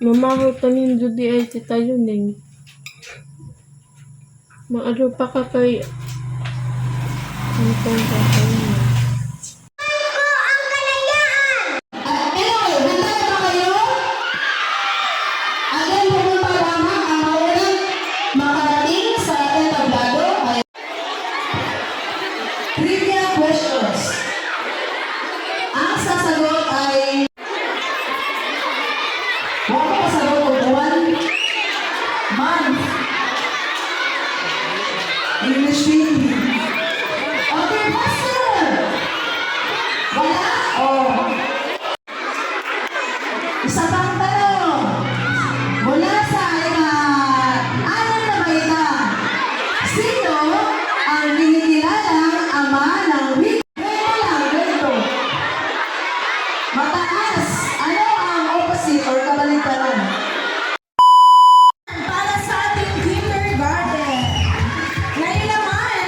Mamaho tanin judi ay si tayo ning. Maado pa ka kay antong kakay. Trivia questions. Ang sasagot ay huwag ko sasagot ko buwan, month, English speaking. Okay, faster! Wala? Oh. Isa pang tanong. Mula sa alam na baita, sino ang kinikilalang ama ng wika? Ngayon lang, ganito. Mataas. Ano ang opposite or kabaligtaran? Para sa ating kindergarten. Ngayon naman,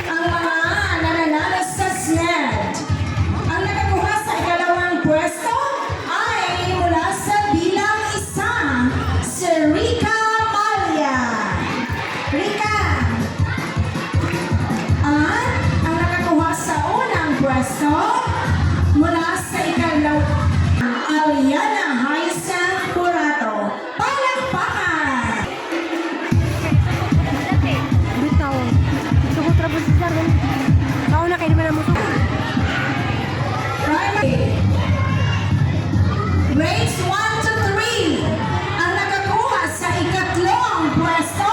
ang mga nananalo sa SNED. Ang nakakuha sa ikalawang pwesto ay mula sa bilang isa, si Rica Malia. Rica. At ang nakakuha sa unang pwesto mula sa ikalawang Aliana Haisen Curato. Palakpakan! Bitaw. Sugot ra si Darwin. Kao na kay naman mo sugot. Primary. Grades 1 to 3. Ang nakakuha sa ikatlong pwesto.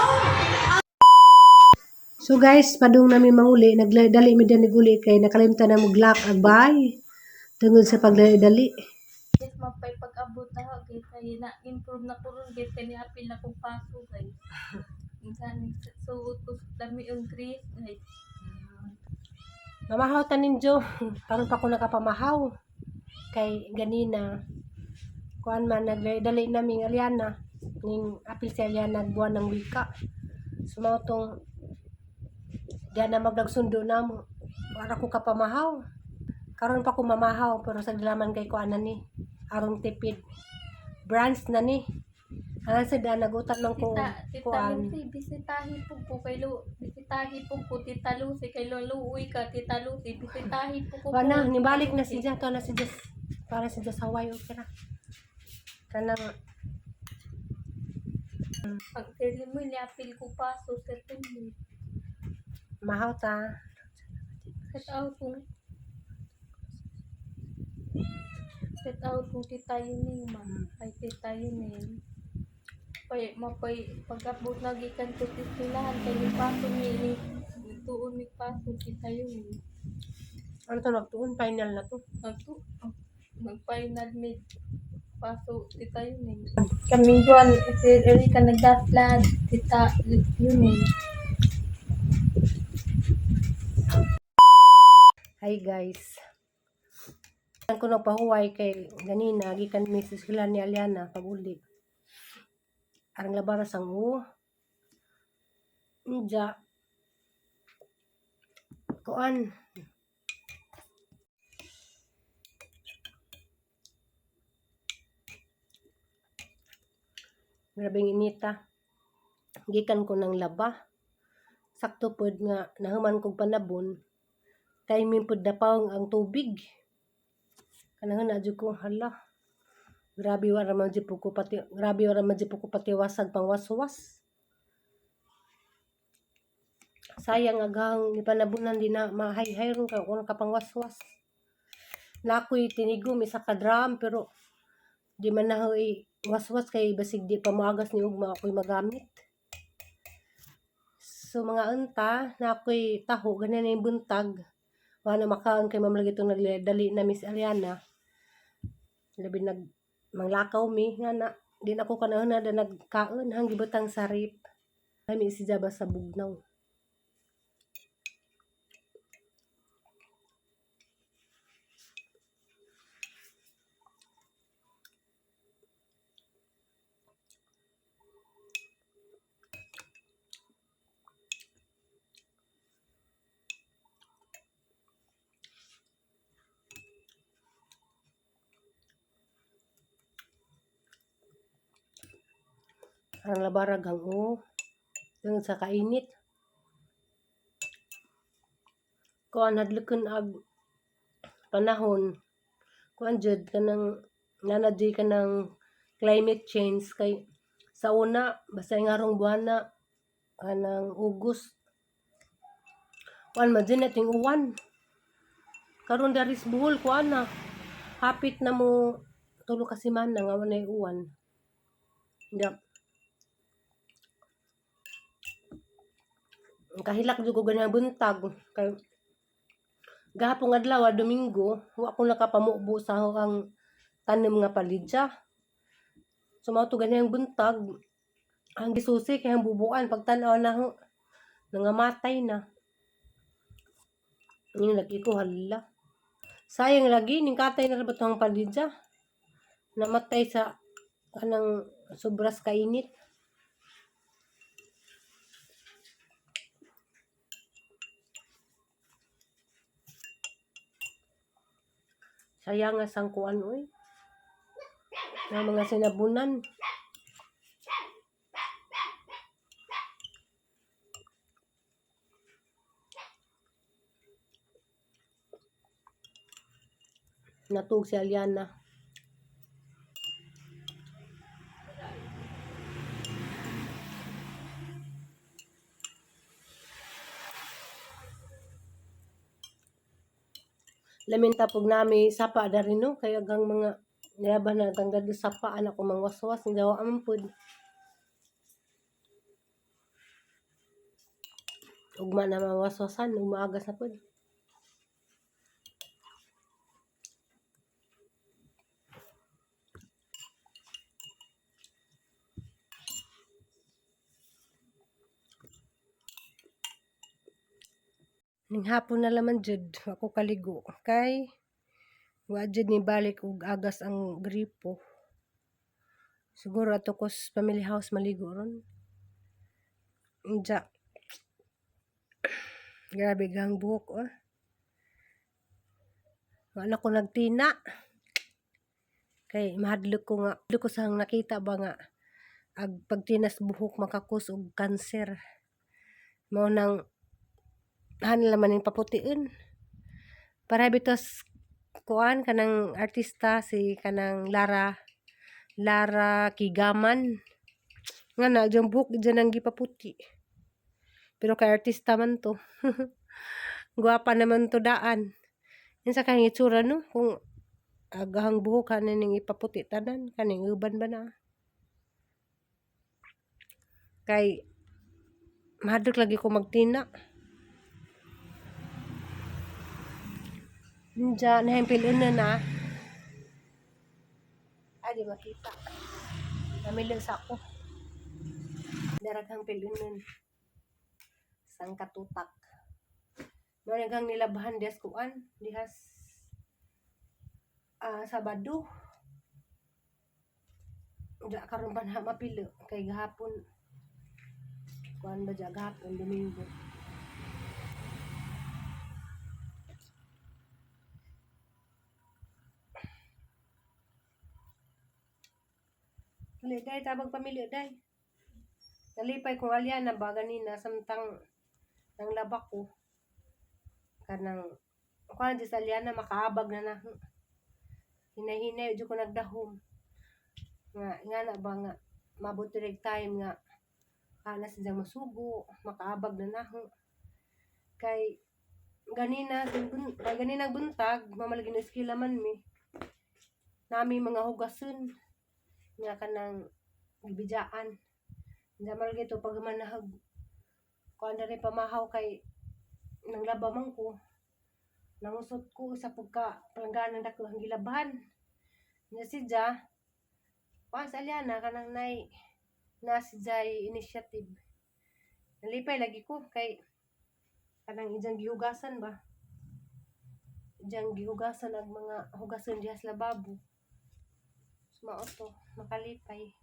So guys, padung namin manguli, nagdali mi din guli kay nakalimtan na mo glock agbay. Tungod sa pagdali. Yes, mapay pag-abot na ho kay na improve na ko ron kay ni apil na kong paso guys. Minsan suot ko dami yung grade guys. Mamahaw tanin Jo. Karon pa ko nakapamahaw. Kay ganina kuan man nagdali naming Aliana ning apil si Aliana buwan ng wika. Sumaw tong diyan na magdagsundo na mo. Para ko kapamahaw. Karon pa ko mamahaw pero sa dilaman kay kuan na ni aron tipid. Branch na ni. Ana sa da nagutat lang ko Tita kuan. Lucy, bisitahi po ko kay bisitahi po ko Tita Lucy kay Luuy ka Tita Lucy, bisitahi po ko. Wala, nibalik na si Jan. To na si Jas. Para si Jas Hawaii. Okay na. Kanang Pag tell mo ni apil ko paso certainly. mahaw ta. Set out kung Tita Yuning ma. Ay Tita Yuning. Mapay pag-abot na gikan ko titilahan kay ni paso ni tuon ni paso Tita Yuning. Ano to nagtuon final na to. Mag-final mid paso Tita Yuning. Kaming buwan si Erika nagdaslan Tita Yuning. Hi guys. Ang ko nagpahuway kay ganina gikan mi sa eskwela ni Aliana paguli. Arang labaras ang Inja. Kuan. Grabing inita. Gikan ko ng laba. Sakto pod nga nahuman kog panabon. Kay min pod dapaw ang tubig. Kanang na jud ko hala. Grabe wala man jud ko patiwasag pang waswas. Sayang agang ni panabunan din na mahay-hayron ka kung ka pang waswas. Na ako'y tinigom isa ka drum pero di man na waswas kay basig di pa maagas ni ugma ako'y magamit. So mga unta na ako'y taho ganan na yung buntag. Wala makaon kay mamlagi itong nagdali na Miss Aliana. Labi manglakaw mi nga na di na ako kanahon na nagkaon hang gibutang sarip. Kami si Jaba sa bugnaw. ang labarag ang yung sa kainit. Kuan hadlokon ag panahon kuan jud kanang nanadji kanang climate change kay sa una basta ngarong buwan na kanang August kuan man din nating uwan karon daris Bohol kuan na hapit na mo tulo ka semana nga walay uwan. Nga kahilak jud ko ganang buntag kay gahapon adlaw Domingo wa ko nakapamubo sa akong tanom nga palidya. So mao to ganang buntag ang gisusi kay ang bubuan pagtan-aw na ho nangamatay na. Yung lagi ko hala. Sayang lagi ning katay na ra ang palidya. Namatay sa kanang sobras kainit. Sayang nga sang kuan oy. Nga mga sinabunan. Natug si Aliana. Lamin tapog nami sapa da rin no kay agang mga nilaban na tanggad sapa anak ko mangwaswas ng dawa man pud. Ugma na mawaswasan ug maagas na pud. Ning hapon na laman jud ako kaligo kay wa jud ni balik og agas ang gripo. Siguro ato ko sa family house maligo ron. Inja. Grabe gang buhok Wala ko nagtina. Kay mahadlok ko sang nakita ba nga ag pagtinas buhok makakus og cancer. Mao nang hanla man ning paputiin. Para bitos kuan kanang artista si kanang Lara Kigaman. Nga na jang buhok dyan ang gipaputi. Pero kay artista man to. Guwapa naman to daan. Yan sa kanyang itsura no. Kung agahang buhok kaning ipaputi tanan. Kaning uban ba na. Kay mahadlok lagi ko magtina. Diyan, nahimpilun na. Ay, di makita. Namilo sa ako. Daraghang pilunan. Sang katutak. Daraghang nilabahan dihas kuan. Dihas Sabado. Diya karon pa na mapilo. Kay gahapon. Kuan ba diya gahapon, Domingo. Dali, day, tabag pamilya, day. Nalipay kong Aliana ba ganina samtang nang labak ko. Kanang, kuan di sa Aliana makaabag na. Hinay-hinay, di ko nagdahom. Nga na ba nga, mabuti rig time nga, na siya masugo, makaabag na. Kay, ganina buntag, mamalagin na eskila man mi. Nami mga hugason. Nga kanang gibidyaan. Nga malagay ito pag manahag. Kuan na rin pamahaw kay nanglaba man ko. Nangusot ko sa pagka palangganan dako ang gilabahan. Nga si Ja, kuan sa Aliana kanang na si Jai initiative. Nalipay lagi ko kay kanang ijang gihugasan ba. Ijang gihugasan ang mga hugason diha sa lababo. Mao to makalipay.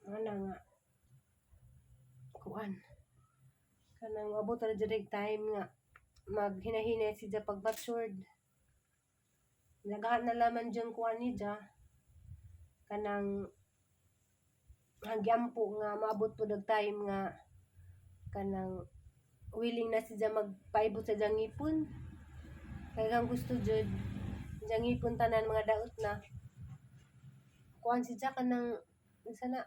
Ana nga kuan kanang abot ra jud time nga maghinahinay si Ja pag matured. Nagahan na laman dyan kuan ni Ja kanang Hagyampo nga maabot po dag time nga kanang willing na siya magpaibot sa diyang ngipon. Kaya kang gusto jud diyang ngipon tanan mga daot na. Kuan siya kanang unsa na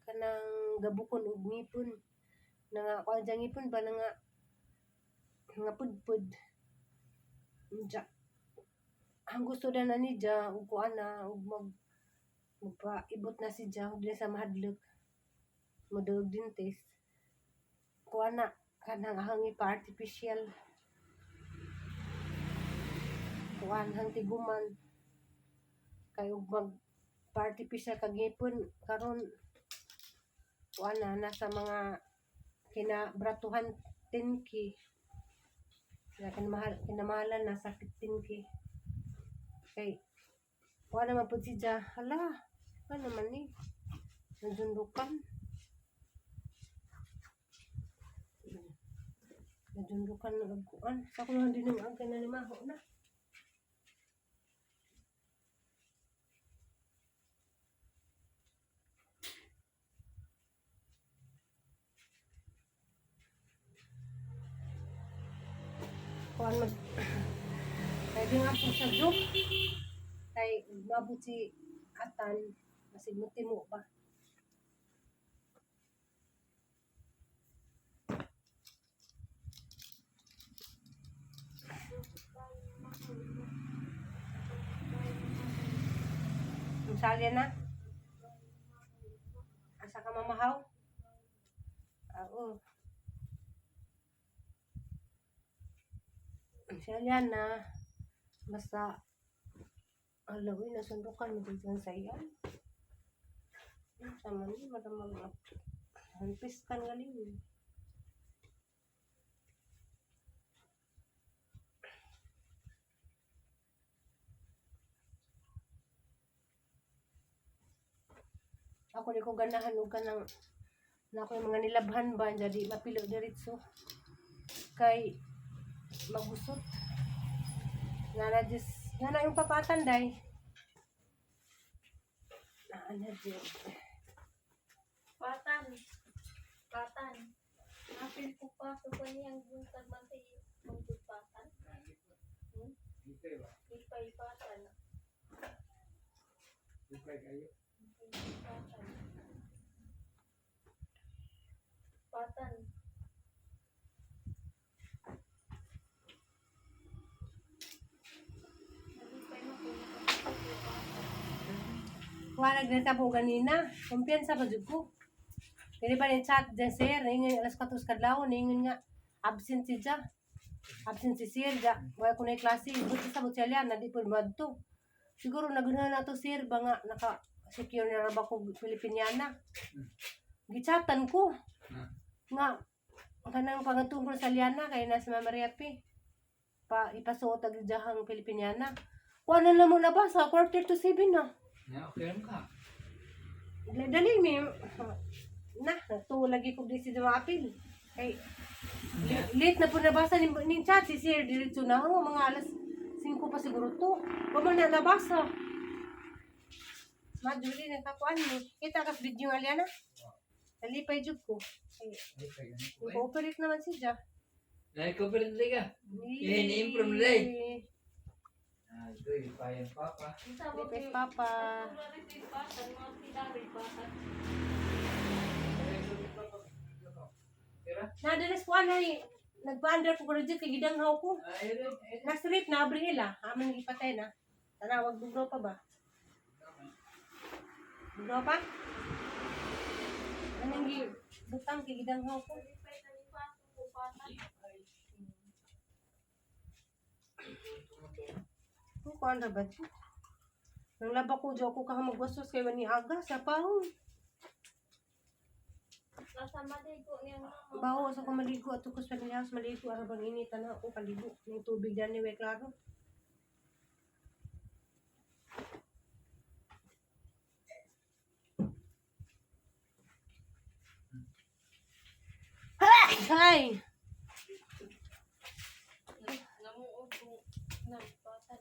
kanang gabukon og ngipon. Na nga kuan diyang ngipon ba na nga pudpud. Diya. Ang gusto na ni Diya ug kuan na ug magpaibot na si Diya ug dili sa mahadlok. Moduog dentist. Kuan na kanang hangi pa artificial. Kuan hang tiguman. Kay ug pa artificial kag ngipon karon kuan na nasa mga kinabratuhan 10K. Kinamahalan na sa 15K. Kay kuan naman po si Diya. Hala, ano naman ni? Nadundukan. Nadundukan na nagkuan. Sa ko naman din ang kinalimaho na. Kuan mag kay di nga po sa joke. Kay mabot si Atan. Kasi mo ba? Salya na? Asa ka mamahaw? Oo. Salya na. Basta alawin na sundukan mo dito sa iyan. Sama ni madamag hanpiskan galing. Ako di ko ganahan og kanang na ako yung mga nilabhan ba jadi mapilo diretso kay magusot na yung papatan day na dyan Patan. Apil ko pa so kaniyang buntag man sa patan. Ipay patan. Patan. wala na po ganina kumpiyansa pa jud ko kaya ba ni chat dyan sir ingin alas 14 kadlaw ingin nga absent si Diya absent si sir Diya wala ko na klase buti sa butsya na di po madto siguro nagunahan na to sir ba nga naka secure na ba ko Filipiniana gichatan ko nga kanang pangatungkol sa Liana kay nasa Mama Maria P pa ipasuot ang Diyahang Filipiniana kuha na lang mo na ba sa 6:45 na okay ka. dali mi na to lagi ko di si Apil kay late na po nabasa ni chat si sir diretso na mga alas 5 pa siguro to pa man na nabasa maduli na kakuan mo kita kas video nga Liana nalipay jud ko i-cooperate naman si Diya Na-cooperate ka. I-improve na Doy, payang papa. Lipay Papa nadalas ko anay nagpa-under ko graduate kay gidanghaw ko na-strip na Abrihela aman ipatay na tanawag bugnaw pa ba bugnaw pa anong butang kay gidanghaw ko kuan ra ba nang laba ko jo ko kahamagwasos kay wani aga sa pahon Nasa maligo niya mama. bawo sa ko maligo ato ko sa nilas maligo ara bang initan na ako paligo ning tubig dan ni we klaro Hay! Namuog ko ng patan.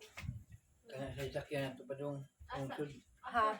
Kaya sa sakyan ito pa dong Ha?